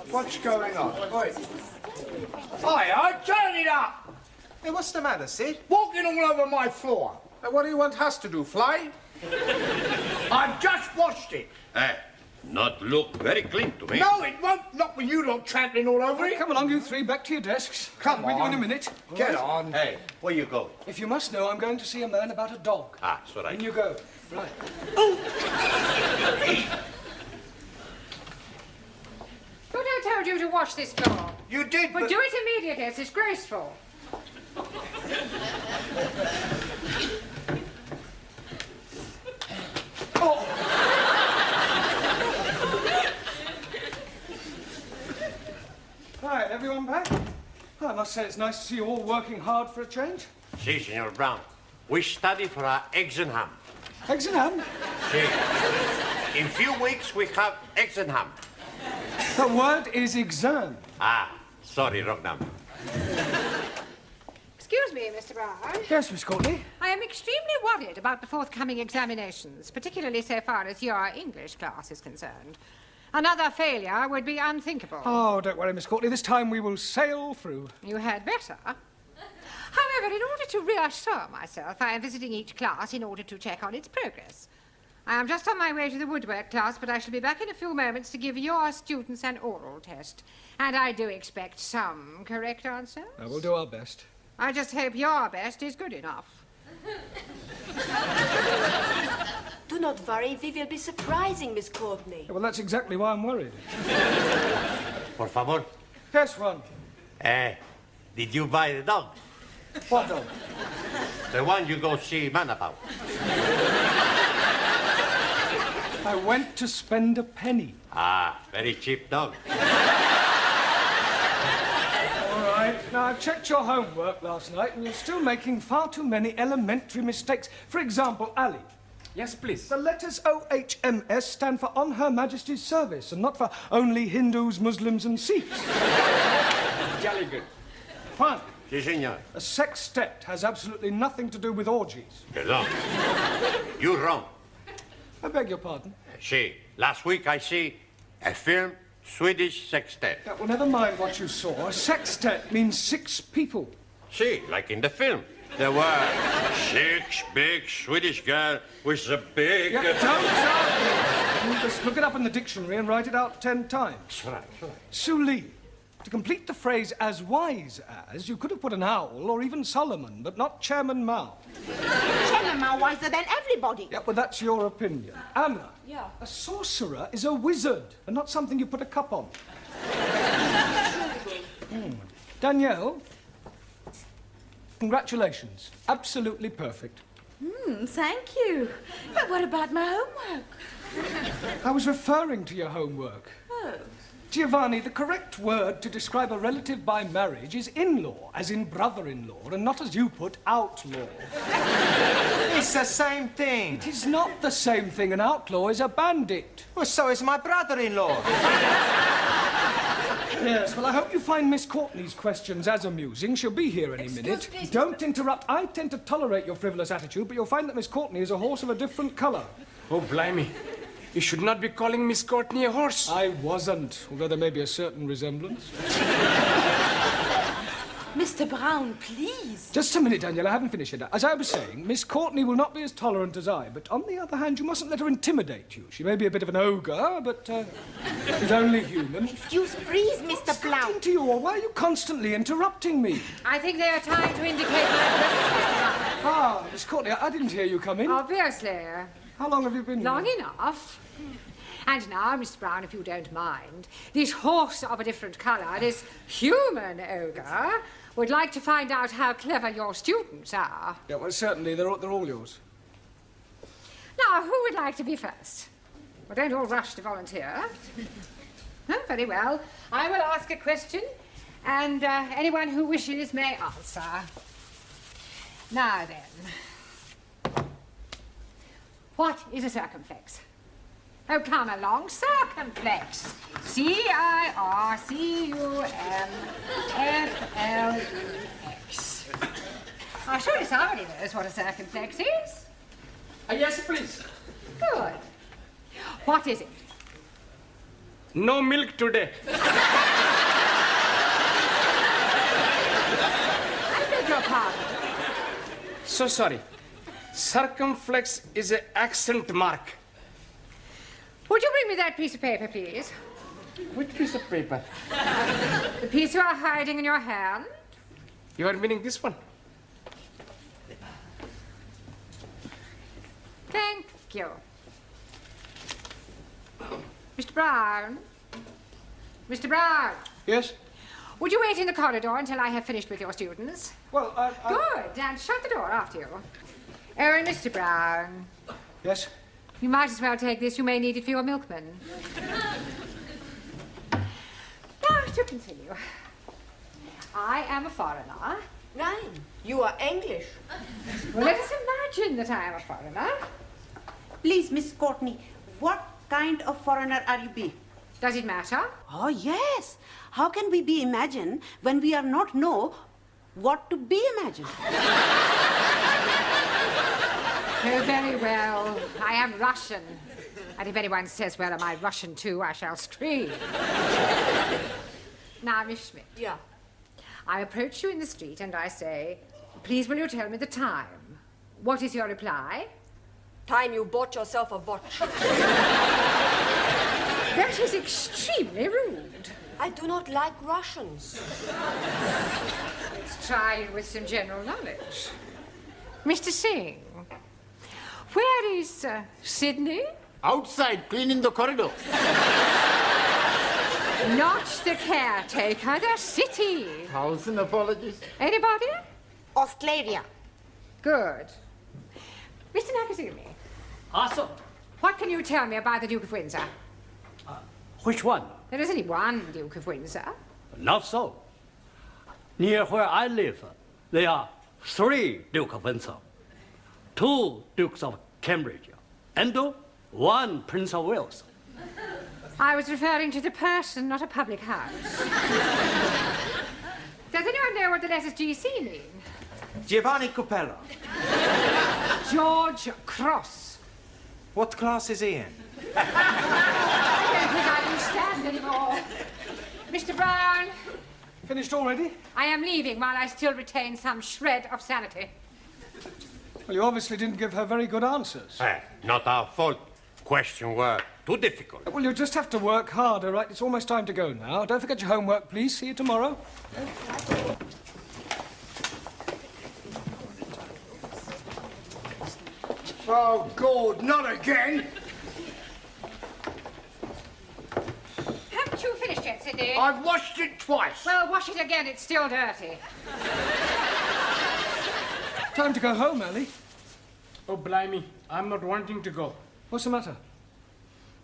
What's going on? Hiya, turn it up! Hey, what's the matter, Sid? Walking all over my floor. What do you want us to do, fly? I've just washed it. Not look very clean to me. No, it won't. Not with you lot trampling all over it. Come along, you three, back to your desks. Come I'll be on. with you in a minute. Get on. Hey, where you go? If you must know, I'm going to see a man about a dog. Ah, it's all right. In you go. Right. But I told you to wash this floor. You did, Well, but... do it immediately. It's disgraceful. Right, everyone back? I must say it's nice to see you all working hard for a change. Si, Senor Brown. We study for our eggs and ham. Eggs and ham? Si. In few weeks, we have eggs and ham. The word is exam. Ah, sorry, wrong number. Excuse me, Mr. Brown. Yes, Miss Courtney? I am extremely worried about the forthcoming examinations, particularly so far as your English class is concerned. Another failure would be unthinkable. Oh, don't worry, Miss Courtney. This time we will sail through. You had better. However, in order to reassure myself, I am visiting each class in order to check on its progress. I am just on my way to the woodwork class, but I shall be back in a few moments to give your students an oral test. And I do expect some correct answers. We'll do our best. I just hope your best is good enough. Do not worry, we will be surprising Miss Courtney. Well, that's exactly why I'm worried. Por favor. Yes, Ron. Did you buy the dog? What dog? The one you go see man about. I went to spend a penny. Ah, very cheap dog. All right. Now, I checked your homework last night, and you're still making far too many elementary mistakes. For example, Ali. Yes, please. The letters OHMS stand for On Her Majesty's Service, and not for only Hindus, Muslims, and Sikhs. Jolly good. Fine. Si, senor. A sextet has absolutely nothing to do with orgies. Perdón. You're wrong. I beg your pardon. See, last week I see a film, Swedish sextet. Yeah, well, never mind what you saw. A sextet means 6 people. See, like in the film. There were 6 big Swedish girls with a big... Yeah, don't Just look it up in the dictionary and write it out 10 times. Right. Suli. To complete the phrase as wise as, you could have put an owl or even Solomon, but not Chairman Mao. Chairman Mao wiser than everybody. Yeah, well, that's your opinion. Anna. Yeah. A sorcerer is a wizard and not something you put a cup on. Danielle. Congratulations. Absolutely perfect. Thank you. But what about my homework? I was referring to your homework. Oh. Giovanni, the correct word to describe a relative by marriage is in-law, as in brother-in-law, and not as you put, outlaw. It's the same thing. It is not the same thing. An outlaw is a bandit. Well, so is my brother-in-law. Yes, well, I hope you find Miss Courtney's questions as amusing. She'll be here any minute. Please, Don't interrupt. I tend to tolerate your frivolous attitude, but you'll find that Miss Courtney is a horse of a different colour. Oh, blimey. You should not be calling Miss Courtney a horse. I wasn't, although there may be a certain resemblance. Mr. Brown, please. Just a minute, Danielle, I haven't finished yet. As I was saying, Miss Courtney will not be as tolerant as I, but on the other hand, you mustn't let her intimidate you. She may be a bit of an ogre, but she's only human. Excuse, please, Mr. Brown. Into you, or why are you constantly interrupting me? I think they are trying to indicate my presence. Ah, Miss Courtney, I didn't hear you come in. Obviously. How long have you been Long here? enough. And now, Mr. Brown, if you don't mind, this horse of a different colour, this human ogre, would like to find out how clever your students are. Yeah, well, certainly. They're all yours. Now, who would like to be first? Well, don't all rush to volunteer. Oh, very well. I will ask a question, and anyone who wishes may answer. Now then, what is a circumflex? Oh, come along, circumflex. C-I-R-C-U-M-F-L-E-X. I'm sure somebody knows what a circumflex is. Yes, please. Good. What is it? No milk today. I beg your pardon. So sorry. Circumflex is an accent mark. Would you bring me that piece of paper, please? Which piece of paper? The piece you are hiding in your hand? You are meaning this one? Thank you. Mr. Brown? Mr. Brown? Yes? Would you wait in the corridor until I have finished with your students? Well, Good, and shut the door after you. Oh, and Mr. Brown, Yes? you might as well take this. You may need it for your milkman. Now, to continue. I am a foreigner. Nein, you are English. Well, let us imagine that I am a foreigner. Please, Miss Courtney, what kind of foreigner are you be? Does it matter? Oh, yes. How can we be imagined when we are not know what to be imagined? Oh, very well. I am Russian. And if anyone says, well, am I Russian too, I shall scream. Now, Miss Schmidt. Yeah. I approach you in the street and I say, please will you tell me the time? What is your reply? Time you bought yourself a watch. That is extremely rude. I do not like Russians. Let's try you with some general knowledge. Mr. Singh, where is Sydney? Outside, cleaning the corridor. Not the caretaker, the city. 1,000 apologies. Anybody? Australia. Good. Mr. Nakazumi, Awesome. what can you tell me about the Duke of Windsor? Which one? There is only one Duke of Windsor. Not so. Near where I live, there are 3 Duke of Windsor, 2 Dukes of Cambridge, and 1 Prince of Wales. I was referring to the person, not a public house. Does anyone know what the letters GC mean? Giovanni Capello. George Cross. What class is he in? I don't think I can stand anymore. Mr. Brown, Finished already? I am leaving while I still retain some shred of sanity. Well, you obviously didn't give her very good answers. Not our fault. Questions were too difficult. Well, you'll just have to work harder, right? It's almost time to go now. Don't forget your homework, please. See you tomorrow. Oh, God, not again. Haven't you finished yet, Sydney? I've washed it twice. Well, wash it again. It's still dirty. Time to go home, Ellie. Oh, blimey. I'm not wanting to go. What's the matter?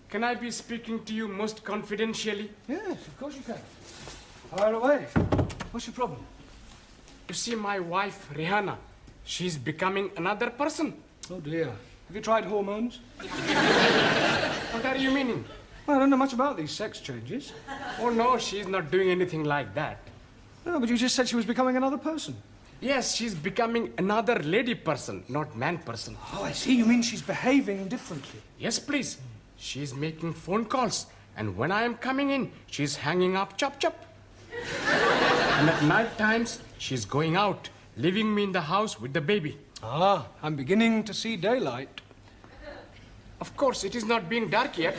Can I be speaking to you most confidentially? Yes, of course you can. Fire away. What's your problem? You see, my wife, Rihanna, she's becoming another person. Oh, dear. Have you tried hormones? What are you meaning? Well, I don't know much about these sex changes. Oh, no, she's not doing anything like that. No, but you just said she was becoming another person. Yes, she's becoming another lady person, not man person. Oh, I see. You mean she's behaving differently. Yes, please. She's making phone calls, and when I am coming in, she's hanging up chop chop. And at night times, she's going out, leaving me in the house with the baby. Ah, I'm beginning to see daylight. Of course, it is not being dark yet.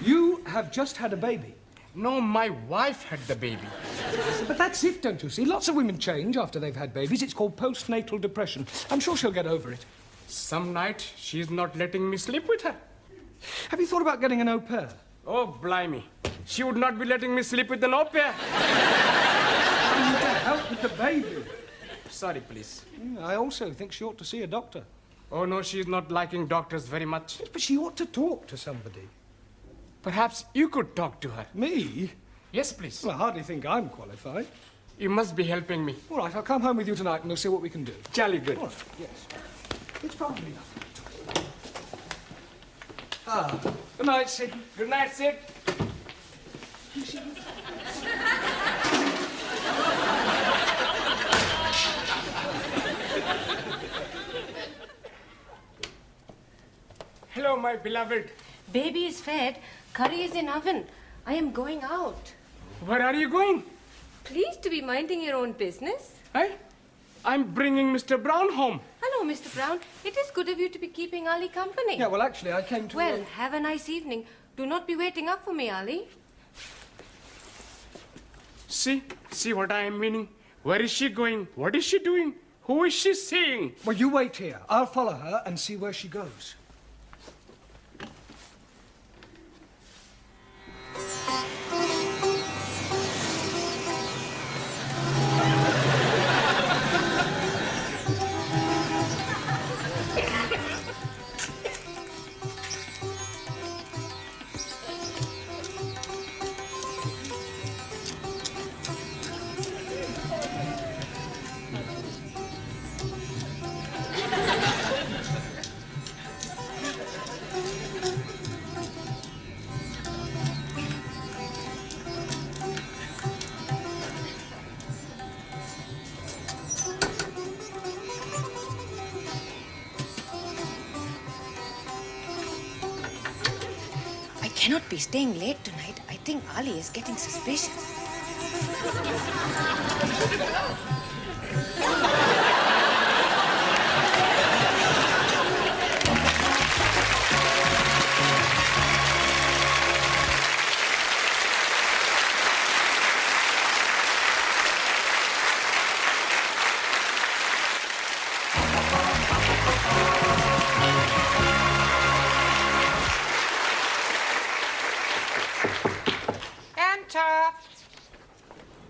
You have just had a baby. No, my wife had the baby. But that's it, don't you see? Lots of women change after they've had babies. It's called postnatal depression. I'm sure she'll get over it. Some night, she's not letting me sleep with her. Have you thought about getting an au pair? Oh, blimey. She would not be letting me sleep with an au pair. I need to help with the baby. Sorry, please. I also think she ought to see a doctor. Oh, no, she's not liking doctors very much. But she ought to talk to somebody. Perhaps you could talk to her. Me? Yes, please. Well, I hardly think I'm qualified. You must be helping me. All right, I'll come home with you tonight and we'll see what we can do. Jolly good. All right, yes. It's probably nothing. Ah, good night, Sid. Good night, Sid. Hello, my beloved. Baby is fed. Curry is in oven. I am going out. Where are you going? Please to be minding your own business. Eh? I'm bringing Mr. Brown home. Hello, Mr. Brown. It is good of you to be keeping Ali company. Yeah, well, actually, I came to... Well, have a nice evening. Do not be waiting up for me, Ali. See what I am meaning? Where is she going? What is she doing? Who is she seeing? Well, you wait here. I'll follow her and see where she goes. I cannot be staying late tonight. I think Ali is getting suspicious.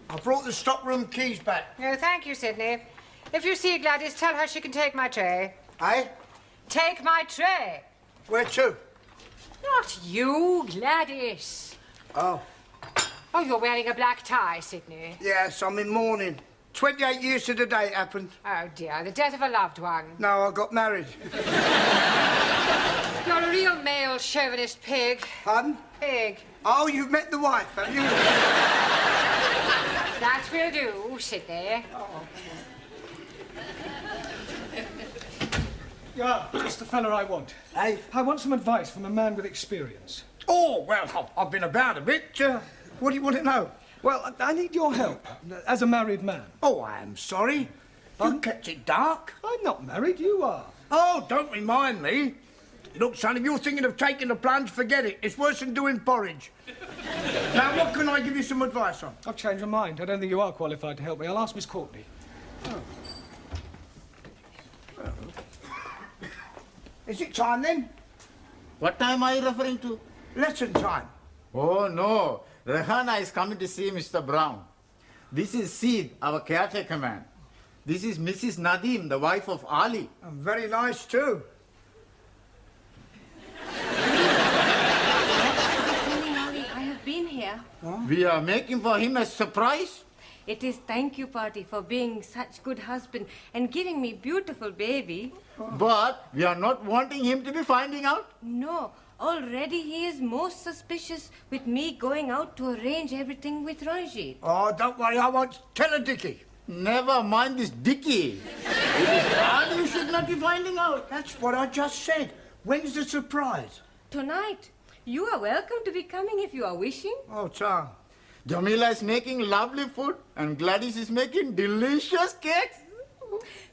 I brought the stockroom keys back. No, thank you, Sidney. If you see Gladys, tell her she can take my tray. Eh? Take my tray. Where to? Not you, Gladys. Oh, Oh, you're wearing a black tie, Sidney. yes, I'm in mourning. 28 years to the day it happened. Oh, dear, the death of a loved one. No, I got married. You're a real male chauvinist pig. Pardon? Pig. Oh, you've met the wife, have you? That will do, Sidney. Yeah, just the fella I want. Hey? I want some advice from a man with experience. Oh, well, I've been about a bit. What do you want to know? Well, I need your help as a married man. Oh, I am sorry. You kept it dark. I'm not married, you are. Oh, don't remind me. Look, son, if you're thinking of taking the plunge, forget it. It's worse than doing porridge. Now, what can I give you some advice on? I've changed my mind. I don't think you are qualified to help me. I'll ask Miss Courtney. Is it time, then? What time are you referring to? Lesson time. Oh, no. Rehana is coming to see Mr. Brown. This is Sid, our caretaker man. This is Mrs. Nadeem, the wife of Ali. And very nice, too. Ali, I have been here. We are making for him a surprise. It is thank you party for being such good husband and giving me beautiful baby. But we are not wanting him to be finding out. No, already he is most suspicious with me going out to arrange everything with Ranjit. Oh, don't worry, I won't tell a Dickie. Never mind this Dickie. It is Ali you should not be finding out. That's what I just said. When's the surprise? Tonight. You are welcome to be coming if you are wishing. Oh, Tom. Jamila is making lovely food and Gladys is making delicious cakes.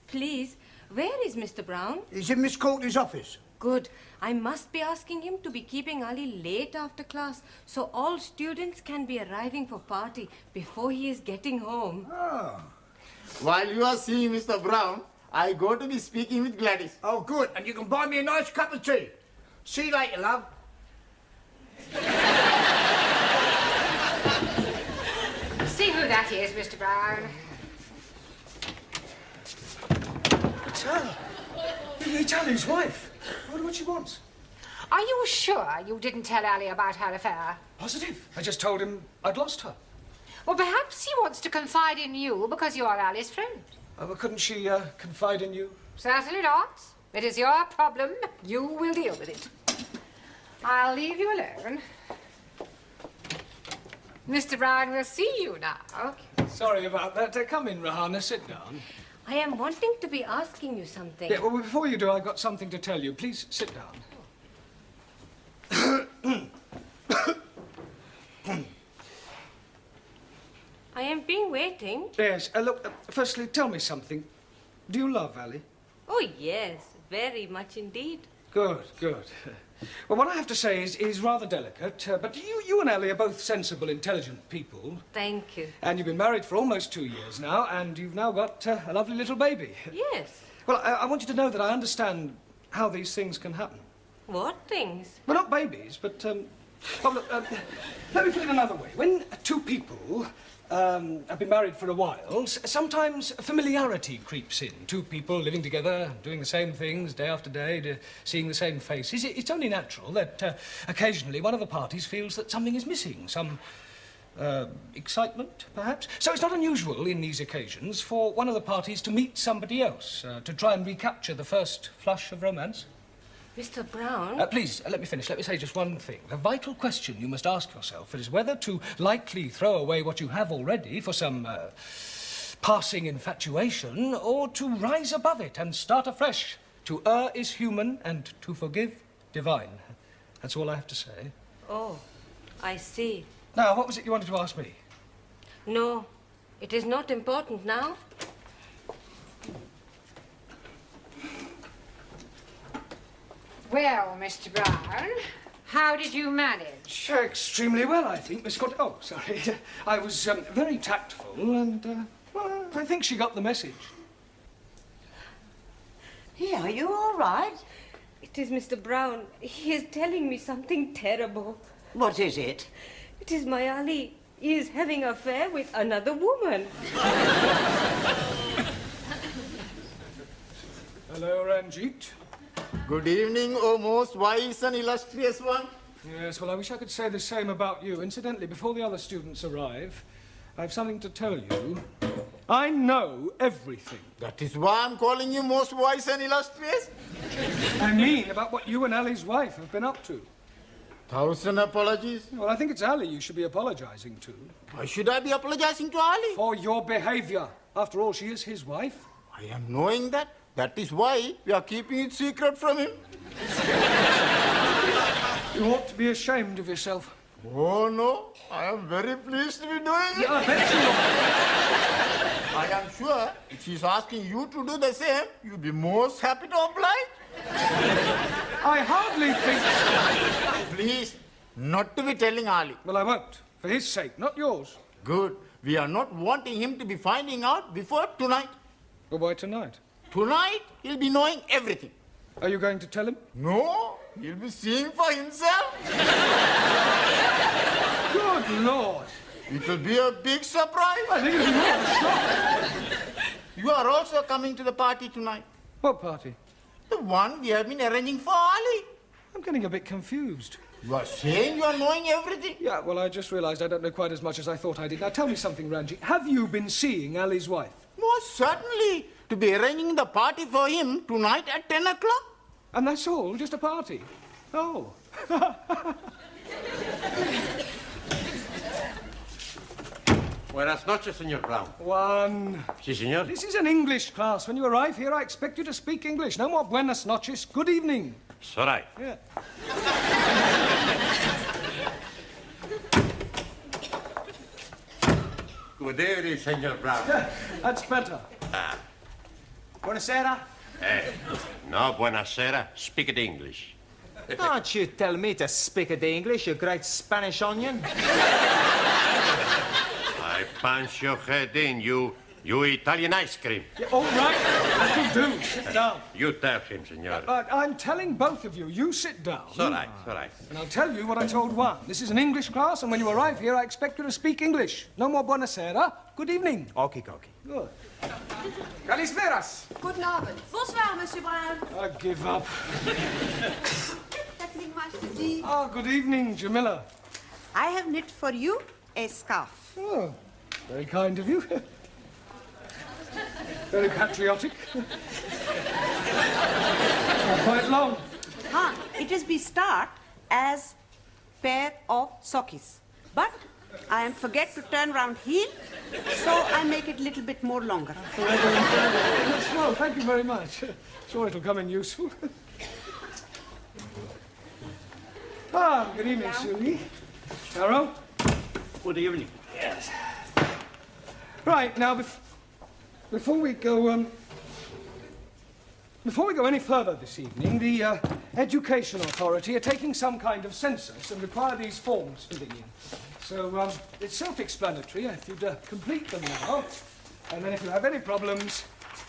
Please, where is Mr. Brown? He's in Miss Courtney's office. Good. I must be asking him to be keeping Ali late after class so all students can be arriving for party before he is getting home. Oh. While you are seeing Mr. Brown, I go to be speaking with Gladys. Oh, good. And you can buy me a nice cup of tea. See you later, love. is, Mr. Brown. It's her. It's Ali's wife. I wonder what she wants. Are you sure you didn't tell Ali about her affair? Positive. I just told him I'd lost her. Well, perhaps he wants to confide in you because you're Ali's friend. Well, couldn't she confide in you? Certainly not. It is your problem. You will deal with it. I'll leave you alone. Mr. Brown will see you now. Sorry about that. Come in, Rahana. Sit down. I am wanting to be asking you something. Yeah, well, before you do, I've got something to tell you. Please sit down. I am being waiting. Yes. Look, firstly, tell me something. Do you love Ali? Oh, yes. Very much indeed. Good, good. Well, what I have to say is rather delicate, but you and Ali are both sensible, intelligent people. Thank you. And you've been married for almost 2 years now, and you've now got a lovely little baby. Yes. Well, I want you to know that I understand how these things can happen. What things? Well, not babies, but, oh, look, let me put it another way. When two people have been married for a while, sometimes familiarity creeps in. Two people living together, doing the same things day after day, seeing the same faces. It's only natural that occasionally one of the parties feels that something is missing, some excitement, perhaps. So it's not unusual in these occasions for one of the parties to meet somebody else, to try and recapture the first flush of romance. Mr. Brown? Please, let me finish. Let me say just one thing. The vital question you must ask yourself is whether to lightly throw away what you have already for some passing infatuation, or to rise above it and start afresh. To err is human, and to forgive, divine. That's all I have to say. Oh, I see. Now, what was it you wanted to ask me? No, it is not important now. Well, Mr. Brown, how did you manage? Extremely well, I think, Miss Scott. Oh, sorry. I was very tactful, and, well, I think she got the message. Hey, are you all right? It is Mr. Brown. He is telling me something terrible. What is it? It is my Ali. He is having an affair with another woman. Hello, Ranjit. Good evening, O most wise and illustrious one. Yes, well, I wish I could say the same about you. Incidentally, before the other students arrive, I have something to tell you. I know everything. That is why I'm calling you most wise and illustrious. I mean about what you and Ali's wife have been up to. 1,000 apologies. Well, I think it's Ali you should be apologizing to. Why should I be apologizing to Ali? For your behavior. After all, she is his wife. I am knowing that. That is why we are keeping it secret from him. You ought to be ashamed of yourself. Oh, no. I am very pleased to be doing it. Yeah, I bet you are. I am sure if she's asking you to do the same, you'll be most happy to oblige. I hardly think so. Please, not to be telling Ali. Well, I won't. For his sake, not yours. Good. We are not wanting him to be finding out before tonight. Well, why tonight? Tonight, he'll be knowing everything. Are you going to tell him? No, he'll be seeing for himself. Good Lord. It will be a big surprise. I think it'll be more of a shock. You are also coming to the party tonight. What party? The one we have been arranging for Ali. I'm getting a bit confused. You are saying you are knowing everything? Yeah, well, I just realized I don't know quite as much as I thought I did. Now, tell me something, Ranjit. Have you been seeing Ali's wife? Most certainly. To be arranging the party for him tonight at 10 o'clock. And that's all? Just a party? Oh. Buenas noches, Señor Brown. One. Sí, señor. This is an English class. When you arrive here, I expect you to speak English. No more buenas noches. Good evening. It's all right. Yeah. Good evening, Señor Brown. Yeah, that's better. Buonasera. No, buenasera. Speak it English. Don't you tell me to speak it English, you great Spanish onion. I punch your head in, you You Italian ice cream. Yeah, all right, that'll do. Sit down. You tell him, senor. I'm telling both of you, you sit down. It's all right, it's all right. And I'll tell you what I told Juan. This is an English class, and when you arrive here, I expect you to speak English. No more buonasera. Good evening. Okie dokie. Good. Kalisperas. Guten Abend. Bonsoir, Monsieur Brown. I give up. Nothing much to see. Ah, good evening, Jamila. I have knit for you a scarf. Oh, very kind of you. Very patriotic. Not quite long. It is be start as pair of sockies. But I am forget to turn round heel, so I make it little bit more longer. Well, thank you very much. Sure it'll come in useful. Good evening, Susie. Carol? Good evening. Yes. Right, now, before we go any further this evening, the Education Authority are taking some kind of census and require these forms filling in. So, it's self-explanatory. If you'd complete them now, and then if you have any problems,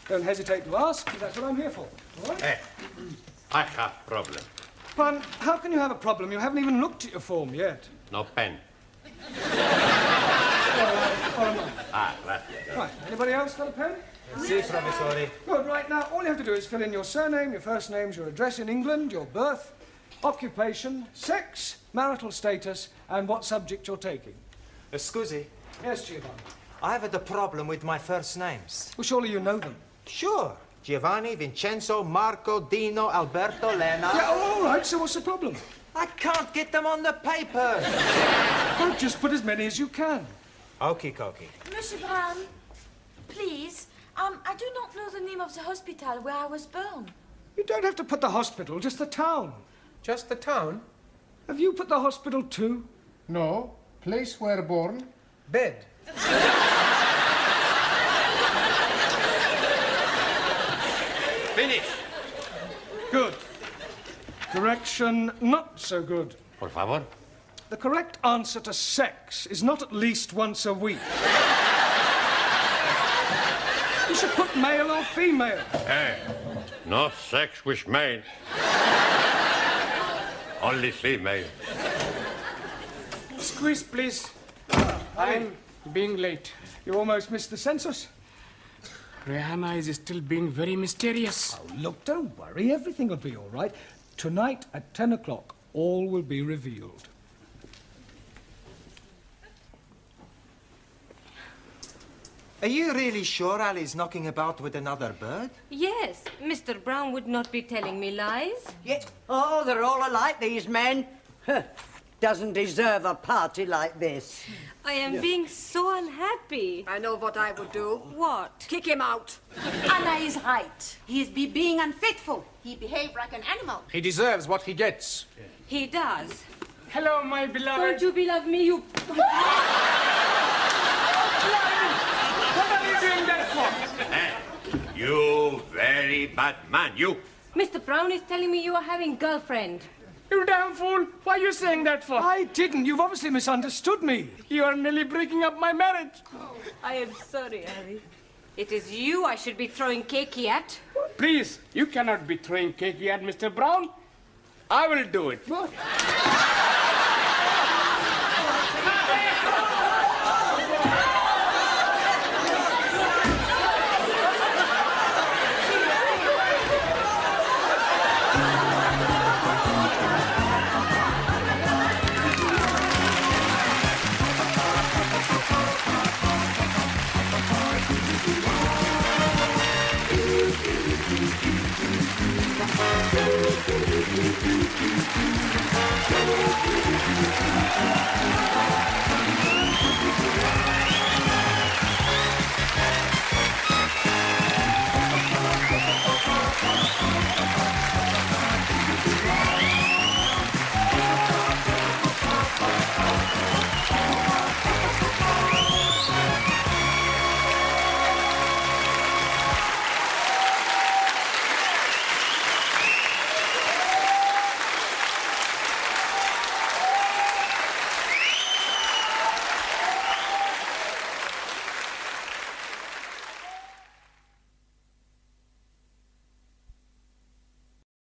don't hesitate to ask, because that's what I'm here for. All right? Hey, I have problem. Pan, how can you have a problem? You haven't even looked at your form yet. No pen. Right. Right, anybody else got a pen? Si, professore. Good, right, now, all you have to do is fill in your surname, your first names, your address in England, your birth, occupation, sex, marital status, and what subject you're taking. Scusi, Yes, Giovanni. I have a problem with my first names. Well, surely you know them. Sure. Giovanni, Vincenzo, Marco, Dino, Alberto, Lena. Yeah, all right, so what's the problem? I can't get them on the paper. Well, just put as many as you can. Okie dokie. Monsieur Brown, please, I do not know the name of the hospital where I was born. You don't have to put the hospital, just the town. Just the town? Have you put the hospital too? No, place where born. Bed. Finish. Good. Correction, not so good. Por favor. The correct answer to sex is not at least once a week. You should put male or female. Hey, no sex with male. Only female. Squeeze, please. I'm being late. You almost missed the census. Rihanna is still being very mysterious. Oh, look, don't worry. Everything will be all right. Tonight at 10 o'clock, all will be revealed. Are you really sure Ali's knocking about with another bird? Yes, Mr. Brown would not be telling me lies. Yeah. Oh, they're all alike, these men. Doesn't deserve a party like this. I am being so unhappy. I know what I would do. What? Kick him out. Anna is right. He is being unfaithful. He behaved like an animal. He deserves what he gets. He does. Hello, my beloved. Don't you beloved me, you... What are you doing that for? Hey, you very bad man, you. Mr. Brown is telling me you are having girlfriend. You damn fool. Why are you saying that for? I didn't. You've obviously misunderstood me. You are nearly breaking up my marriage. I am sorry, Ali. It is you I should be throwing cakey at. Please, you cannot be throwing cakey at Mr. Brown. I will do it. What?